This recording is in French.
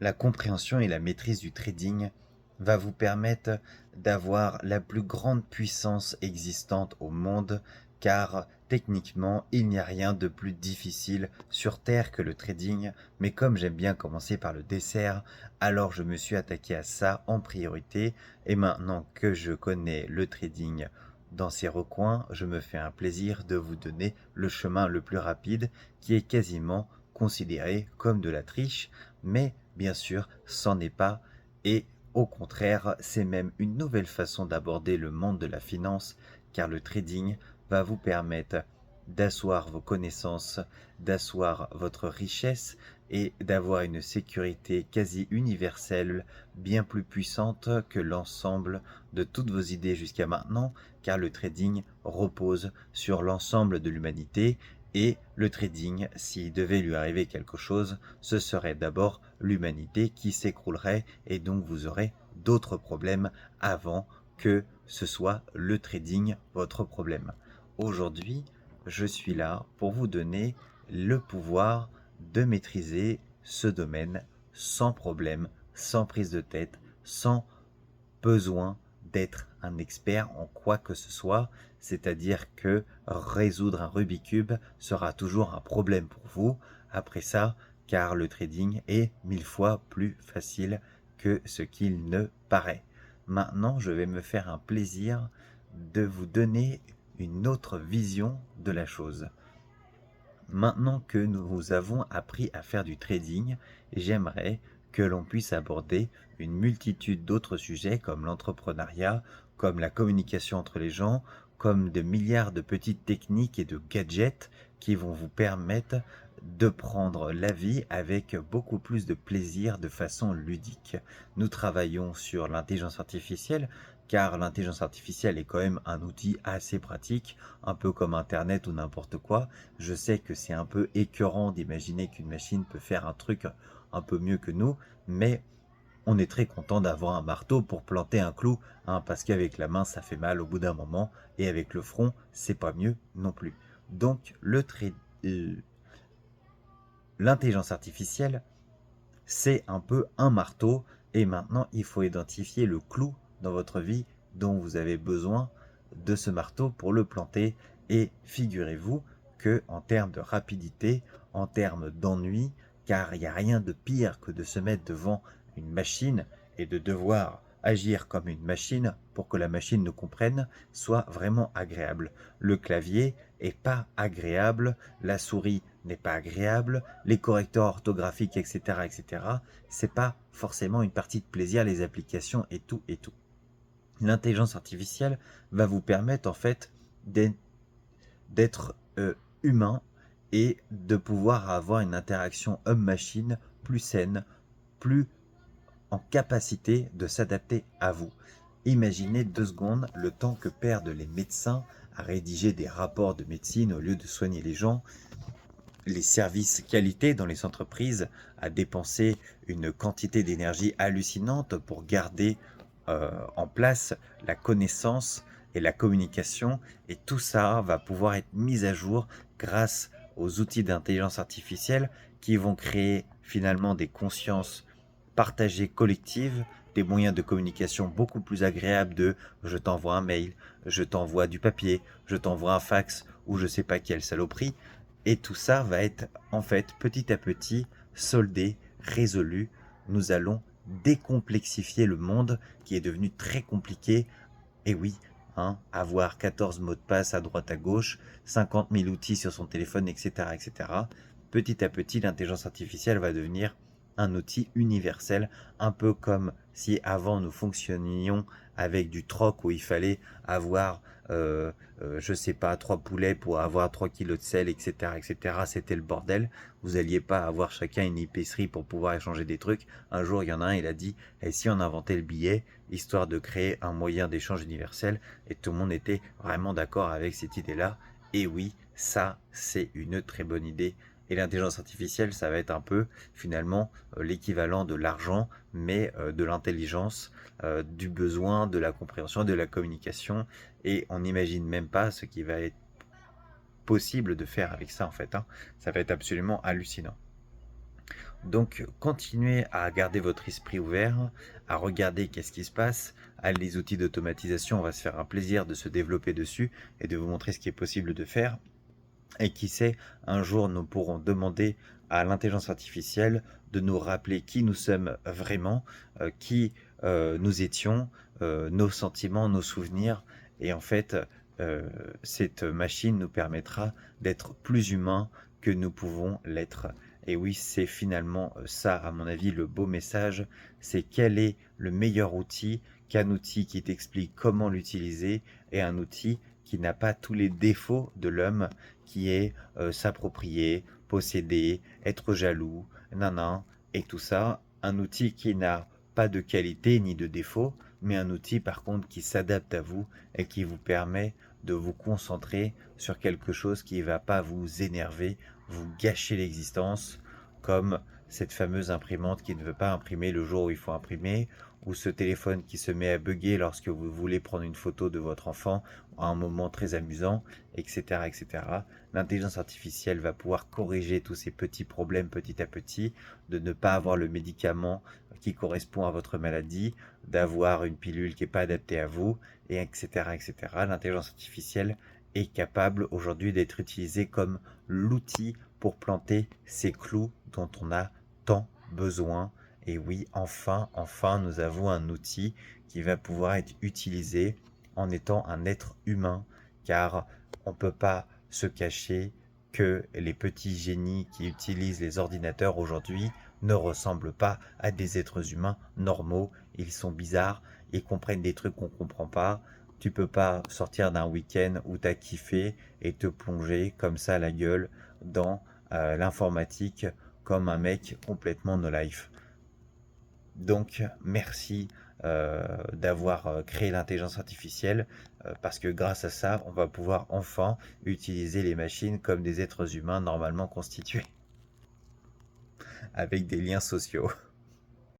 La compréhension et la maîtrise du trading va vous permettre d'avoir la plus grande puissance existante au monde, car techniquement, il n'y a rien de plus difficile sur Terre que le trading, mais comme j'aime bien commencer par le dessert, alors je me suis attaqué à ça en priorité, et maintenant que je connais le trading dans ses recoins, je me fais un plaisir de vous donner le chemin le plus rapide, qui est quasiment considéré comme de la triche, mais bien sûr, c'en est pas, et au contraire, c'est même une nouvelle façon d'aborder le monde de la finance, car le trading va vous permettre d'asseoir vos connaissances, d'asseoir votre richesse et d'avoir une sécurité quasi universelle, bien plus puissante que l'ensemble de toutes vos idées jusqu'à maintenant, car le trading repose sur l'ensemble de l'humanité. Et le trading, s'il devait lui arriver quelque chose, ce serait d'abord l'humanité qui s'écroulerait et donc vous aurez d'autres problèmes avant que ce soit le trading votre problème. Aujourd'hui, je suis là pour vous donner le pouvoir de maîtriser ce domaine sans problème, sans prise de tête, sans besoin d'être un expert en quoi que ce soit, c'est-à-dire que résoudre un Rubik's Cube sera toujours un problème pour vous après ça, car le trading est 1000 fois plus facile que ce qu'il ne paraît. Maintenant, je vais me faire un plaisir de vous donner une autre vision de la chose. Maintenant que nous avons appris à faire du trading, j'aimerais que l'on puisse aborder une multitude d'autres sujets comme l'entrepreneuriat, comme la communication entre les gens, comme de milliards de petites techniques et de gadgets qui vont vous permettre de prendre la vie avec beaucoup plus de plaisir de façon ludique. Nous travaillons sur l'intelligence artificielle, car l'intelligence artificielle est quand même un outil assez pratique, un peu comme Internet ou n'importe quoi. Je sais que c'est un peu écœurant d'imaginer qu'une machine peut faire un truc un peu mieux que nous, mais on est très content d'avoir un marteau pour planter un clou, hein, parce qu'avec la main ça fait mal au bout d'un moment, et avec le front c'est pas mieux non plus. Donc l'intelligence artificielle, c'est un peu un marteau, et maintenant il faut identifier le clou dans votre vie dont vous avez besoin de ce marteau pour le planter. Et figurez-vous que en termes de rapidité, en termes d'ennui, car il n'y a rien de pire que de se mettre devant une machine et de devoir agir comme une machine pour que la machine nous comprenne, soit vraiment agréable. Le clavier est pas agréable, la souris n'est pas agréable, les correcteurs orthographiques, etc., etc., c'est pas forcément une partie de plaisir, les applications et tout et tout. L'intelligence artificielle va vous permettre en fait d'être humain et de pouvoir avoir une interaction homme-machine plus saine, plus en capacité de s'adapter à vous. Imaginez 2 secondes le temps que perdent les médecins à rédiger des rapports de médecine au lieu de soigner les gens, les services qualité dans les entreprises à dépenser une quantité d'énergie hallucinante pour garder en place la connaissance et la communication, et tout ça va pouvoir être mis à jour grâce aux outils d'intelligence artificielle qui vont créer finalement des consciences partagées collectives, des moyens de communication beaucoup plus agréables de je t'envoie un mail, je t'envoie du papier, je t'envoie un fax ou je sais pas quelle saloperie. Et tout ça va être en fait petit à petit soldé, résolu. Nous allons décomplexifier le monde qui est devenu très compliqué. Et oui, hein, avoir 14 mots de passe à droite à gauche, 50 000 outils sur son téléphone, etc., etc. Petit à petit, l'intelligence artificielle va devenir un outil universel, un peu comme si avant nous fonctionnions avec du troc où il fallait avoir, je sais pas, 3 poulets pour avoir 3 kilos de sel, etc., etc. C'était le bordel. Vous alliez pas avoir chacun une épicerie pour pouvoir échanger des trucs. Un jour, il y en a un, il a dit, et si on inventait le billet, histoire de créer un moyen d'échange universel, et tout le monde était vraiment d'accord avec cette idée-là. Et oui, ça, c'est une très bonne idée. Et l'intelligence artificielle, ça va être un peu finalement l'équivalent de l'argent, mais de l'intelligence, du besoin, de la compréhension, de la communication. Et on n'imagine même pas ce qui va être possible de faire avec ça en fait, hein. Ça va être absolument hallucinant. Donc, continuez à garder votre esprit ouvert, à regarder qu'est-ce qui se passe. À les outils d'automatisation, on va se faire un plaisir de se développer dessus et de vous montrer ce qui est possible de faire. Et qui sait, un jour, nous pourrons demander à l'intelligence artificielle de nous rappeler qui nous sommes vraiment, qui nous étions, nos sentiments, nos souvenirs. Et en fait, cette machine nous permettra d'être plus humains que nous pouvons l'être. Et oui, c'est finalement ça, à mon avis, le beau message, c'est quel est le meilleur outil qu'un outil qui t'explique comment l'utiliser et un outil qui n'a pas tous les défauts de l'homme, qui est s'approprier, posséder, être jaloux, nanan, et tout ça. Un outil qui n'a pas de qualité ni de défaut, mais un outil par contre qui s'adapte à vous et qui vous permet de vous concentrer sur quelque chose qui ne va pas vous énerver, vous gâcher l'existence, comme cette fameuse imprimante qui ne veut pas imprimer le jour où il faut imprimer, ou ce téléphone qui se met à bugger lorsque vous voulez prendre une photo de votre enfant à un moment très amusant, etc., etc. L'intelligence artificielle va pouvoir corriger tous ces petits problèmes petit à petit, de ne pas avoir le médicament qui correspond à votre maladie, d'avoir une pilule qui n'est pas adaptée à vous, et etc., etc. L'intelligence artificielle est capable aujourd'hui d'être utilisée comme l'outil pour planter ces clous dont on a tant besoin. Et oui, enfin, enfin, nous avons un outil qui va pouvoir être utilisé en étant un être humain, car on ne peut pas se cacher que les petits génies qui utilisent les ordinateurs aujourd'hui ne ressemblent pas à des êtres humains normaux. Ils sont bizarres, ils comprennent des trucs qu'on ne comprend pas. Tu peux pas sortir d'un week-end où tu as kiffé et te plonger comme ça la gueule dans l'informatique comme un mec complètement no life. Donc, merci d'avoir créé l'intelligence artificielle parce que grâce à ça, on va pouvoir enfin utiliser les machines comme des êtres humains normalement constitués, avec des liens sociaux.